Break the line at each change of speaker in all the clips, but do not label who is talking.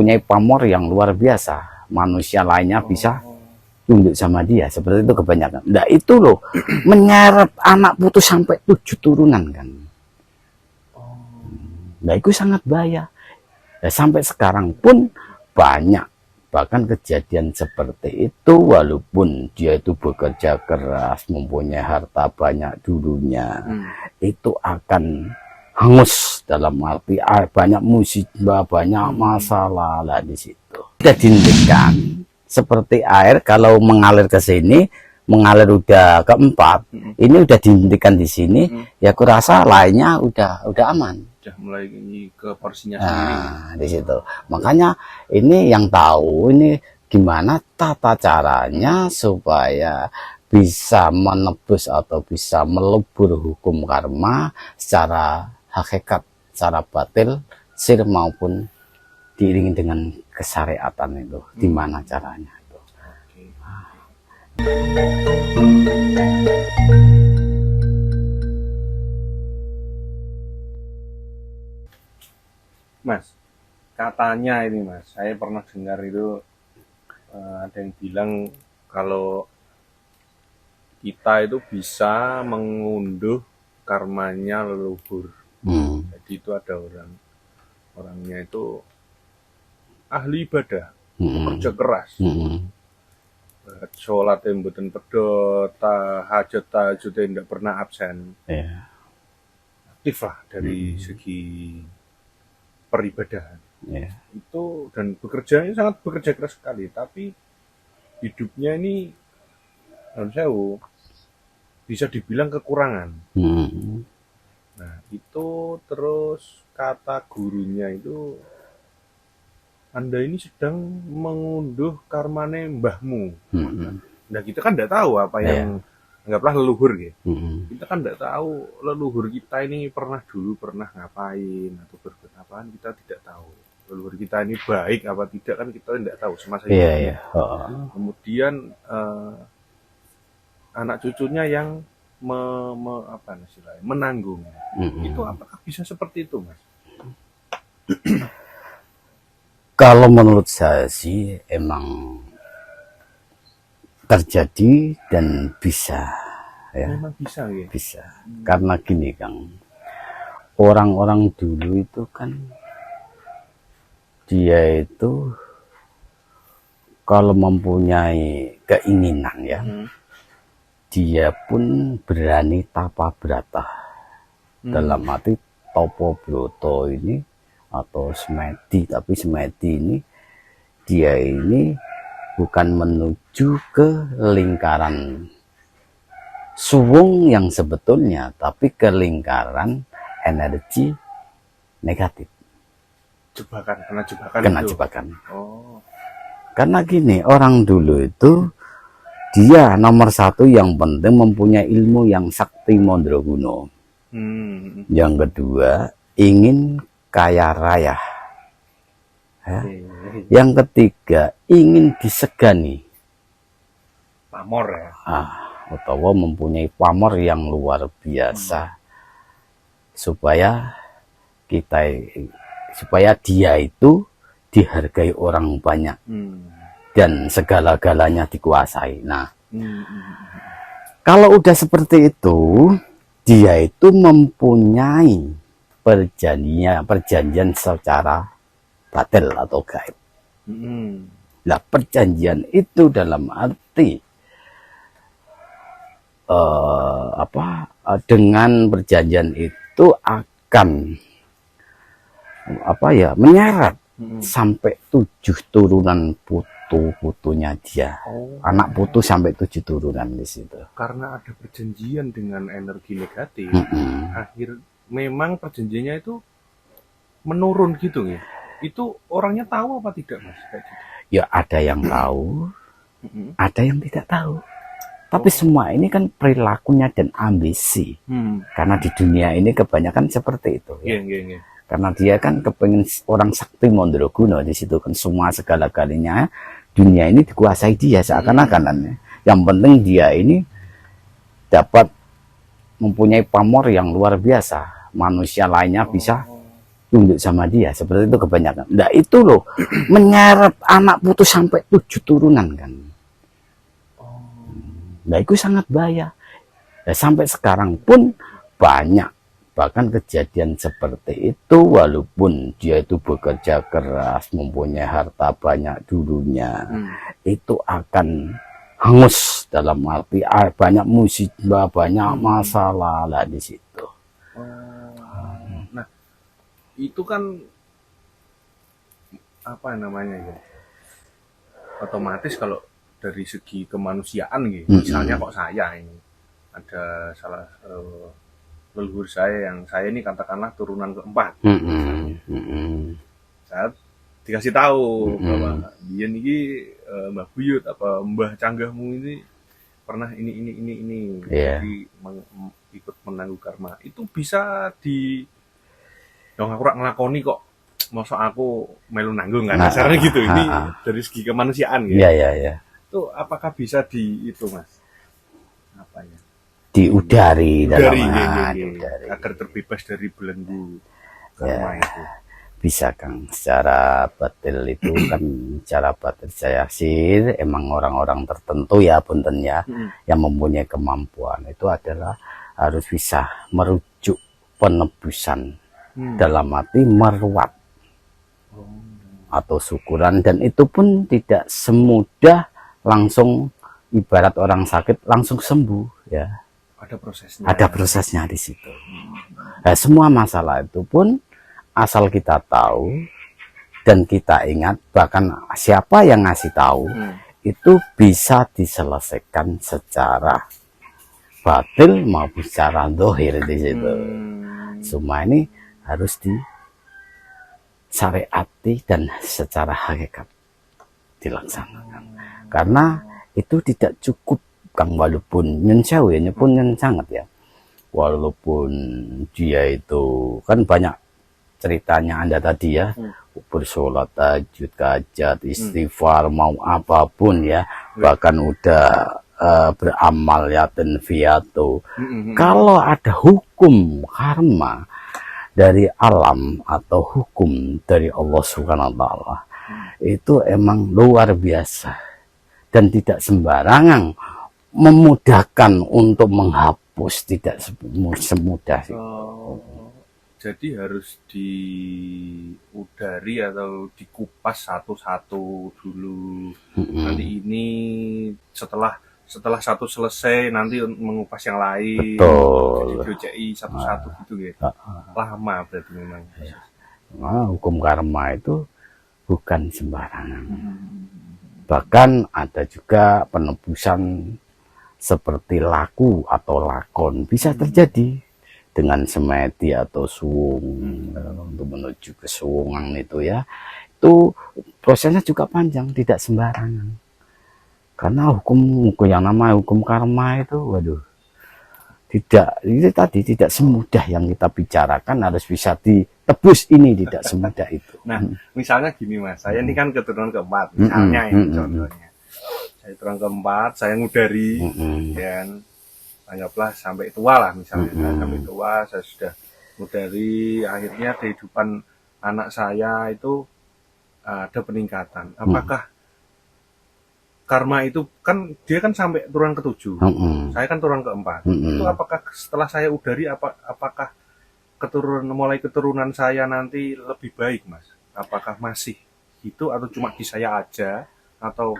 mempunyai pamor yang luar biasa, manusia lainnya bisa tunduk sama dia, seperti itu kebanyakan. Nah itu loh, menyeret anak putus sampai 7 turunan kan. Nah itu sangat bahaya. Nah, sampai sekarang pun banyak bahkan kejadian seperti itu, walaupun dia itu bekerja keras, mempunyai harta banyak dulunya, itu akan hangus, dalam arti banyak musibah, banyak masalah lah di situ. Kita dihentikan seperti air, kalau mengalir ke sini, mengalir udah keempat, ini udah dihentikan di sini, ya aku rasa lainnya udah aman.
Udah mulai ke porsinya sendiri.
Di situ. Makanya ini yang tahu ini gimana tata caranya supaya bisa menebus atau bisa melebur hukum karma secara hakikat, secara batil, sir maupun diiringi dengan kesyariatan itu. Gimana caranya itu.
Mas, katanya ini Mas, saya pernah dengar itu ada yang bilang kalau kita itu bisa mengunduh karmanya leluhur. Jadi itu ada orangnya itu ahli ibadah, kerja keras, sholat yang mboten pedot, hajat tahajud tidak pernah absen, aktif lah dari segi peribadahan, itu, dan bekerjanya sangat bekerja keras sekali, tapi hidupnya ini saya bisa dibilang kekurangan. Nah itu terus kata gurunya itu, Anda ini sedang mengunduh karmane mbahmu. Nah kita kan tidak tahu apa yang anggaplah leluhur gitu. Kita kan tidak tahu leluhur kita ini pernah ngapain atau berbuat apaan, kita tidak tahu. Leluhur kita ini baik apa tidak kan kita tidak tahu semasa hidupnya. Kemudian anak cucunya yang menanggung. Itu apakah bisa seperti itu, Mas?
Kalau menurut saya sih emang terjadi dan bisa, ya.
Memang bisa, ya?
Bisa. Karena gini, Kang, orang-orang dulu itu kan dia itu kalau mempunyai keinginan, ya, dia pun berani tapa berata. Dalam arti Topo Broto ini atau Semedi, tapi Semedi ini dia ini bukan menuju ke lingkaran suwung yang sebetulnya, tapi ke lingkaran energi negatif. Kena jebakan. Karena gini, orang dulu itu dia nomor satu yang penting mempunyai ilmu yang sakti mandraguna. Yang kedua ingin kaya raya. Yang ketiga ingin disegani,
pamor, ya,
atau mempunyai pamor yang luar biasa, supaya dia itu dihargai orang banyak dan segala-galanya dikuasai. Nah, kalau udah seperti itu, dia itu mempunyai perjanjian secara batil atau gaib. Nah, perjanjian itu dalam arti dengan perjanjian itu akan menyeret sampai 7 turunan putu-putunya dia. Anak putu sampai 7 turunan di situ.
Karena ada perjanjian dengan energi negatif, memang perjanjiannya itu menurun gitu ya. Itu orangnya tahu apa tidak, Mas? Kayak gitu.
Ya ada yang tahu, ada yang tidak tahu. Tapi semua ini kan perilakunya dan ambisi. Karena di dunia ini kebanyakan seperti itu. Ya. Karena dia kan kepengen orang sakti mandraguna, di situ kan semua segala-galanya dunia ini dikuasai dia seakan-akan. Yang penting dia ini dapat mempunyai pamor yang luar biasa. Manusia lainnya bisa tunduk sama dia, seperti itu kebanyakan. Nah itu loh, menyeret anak putus sampai 7 turunan kan. Nah itu sangat bahaya. Nah, sampai sekarang pun banyak bahkan kejadian seperti itu, walaupun dia itu bekerja keras, mempunyai harta banyak dulunya, itu akan hangus, dalam arti banyak musibah, banyak masalah lah di situ.
Nah, itu kan apa namanya ya? Otomatis kalau dari segi kemanusiaan gitu. Misalnya kok saya ini ada salah leluhur saya yang saya ini katakanlah turunan keempat. Saya dikasih tahu bahwa dia nih Mbah Buyut apa Mbah Canggahmu ini pernah ini. Jadi ikut menanggung karma. Itu bisa dong aku rak ngelakoni kok. Masa aku melu nanggung kan. Caranya gitu. Ini dari segi kemanusiaan gitu.
Iya.
Itu apakah bisa itu Mas? Apa ya?
Diudari dalam
agar terbebas dari belenggu karma itu.
Bisa Kang, secara batil itu kan, secara batil saya sih emang orang-orang tertentu ya punten ya, yang mempunyai kemampuan itu adalah harus bisa merujuk penebusan dalam arti meruat atau syukuran, dan itu pun tidak semudah langsung, ibarat orang sakit langsung sembuh ya. Ada prosesnya di situ. Nah, semua masalah itu pun asal kita tahu dan kita ingat, bahkan siapa yang ngasih tahu itu bisa diselesaikan secara batil maupun secara dohir di situ. Semua ini harus disyariati dan secara hakikat dilaksanakan. Karena itu tidak cukup Kang, walaupun nyen sewu ya, nyepun nyen sangat ya, walaupun dia itu kan banyak ceritanya Anda tadi ya, bersolat tahajud, hajat, istighfar, mau apapun ya, bahkan udah beramal ya tenfiatu. Kalau ada hukum karma dari alam atau hukum dari Allah Subhanahu wa Ta'ala, itu emang luar biasa dan tidak sembarangan memudahkan untuk menghapus, tidak semudah itu.
Jadi harus diudari atau dikupas satu-satu dulu. Nanti ini setelah satu selesai nanti mengupas yang lain.
Betul.
Jadi satu-satu gitu ya. Lama berarti memang.
Nah, hukum karma itu bukan sembarangan. Bahkan ada juga penebusan seperti laku atau lakon bisa terjadi dengan semedi atau suwung untuk menuju ke suwungan itu ya. Itu prosesnya juga panjang, tidak sembarangan. Karena hukum yang namanya hukum karma itu, waduh, tidak semudah yang kita bicarakan, harus bisa ditebus, ini tidak semudah itu.
Nah, misalnya gini Mas, saya ini kan keturunan keempat, misalnya ini contohnya. Saya turun keempat, saya ngudari, dan anggaplah sampai tua lah misalnya. Sampai tua, saya sudah ngudari, akhirnya kehidupan anak saya itu ada peningkatan. Apakah karma itu kan, dia kan sampai turun ke-7, saya kan turun ke-4. Itu apakah setelah saya udari, apakah mulai keturunan saya nanti lebih baik Mas? Apakah masih itu atau cuma di saya aja, atau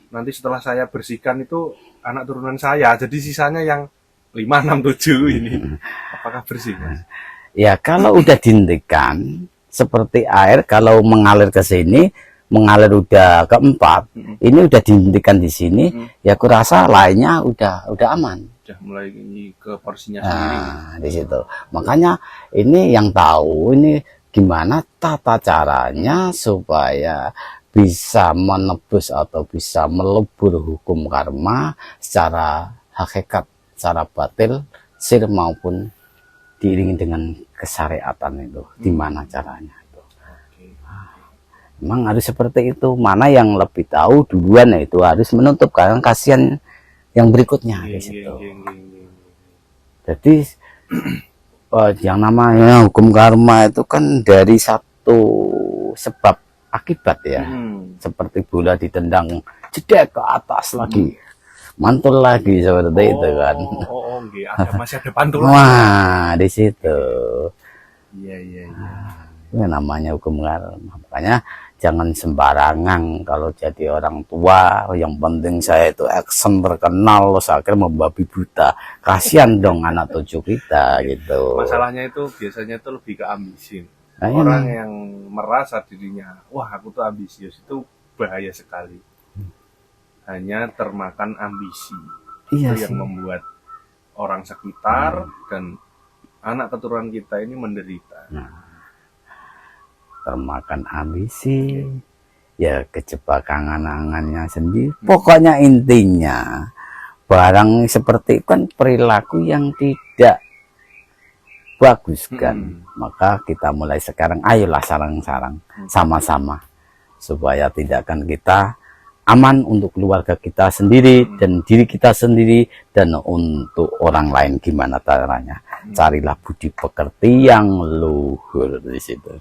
nanti setelah saya bersihkan itu anak turunan saya, jadi sisanya yang 5, 6, 7 ini apakah bersih Mas?
Ya kalau udah dihentikan seperti air, kalau mengalir ke sini, mengalir udah ke-4, ini udah dihentikan di sini, ya aku rasa lainnya udah aman.
Udah mulai ke porsinya sendiri.
Di situ. Makanya ini yang tahu ini gimana tata caranya supaya bisa menebus atau bisa melebur hukum karma secara hakikat, secara batil, sir maupun diiringi dengan kesyariatan itu. Di mana caranya itu? Memang harus seperti itu. Mana yang lebih tahu duluan itu harus menutup, karena kasihan yang berikutnya di situ. Jadi yang namanya hukum karma itu kan dari satu sebab akibat ya. Seperti bola ditendang jedek ke atas lagi, mantul lagi seperti itu kan.
Masih ada pantulan.
Wah, di situ.
Iya.
Itu namanya hukum karma. Makanya jangan sembarangan kalau jadi orang tua. Yang penting saya itu action terkenal, akhirnya membabi buta. Kasihan dong anak cucu kita gitu.
Masalahnya itu biasanya itu lebih ke ambisi.
Nah,
orang yang merasa dirinya, wah aku tuh ambisius, itu bahaya sekali. Hanya termakan ambisi.
Iya
itu yang membuat orang sekitar dan anak keturunan kita ini menderita.
Termakan ambisi, ya kejebak angan-angannya sendiri. Pokoknya intinya barang seperti itu kan perilaku yang tidak bagus kan. Maka kita mulai sekarang ayolah sarang-sarang sama-sama supaya tindakan kita aman untuk keluarga kita sendiri dan diri kita sendiri, dan untuk orang lain gimana caranya. Carilah budi pekerti yang luhur di situ.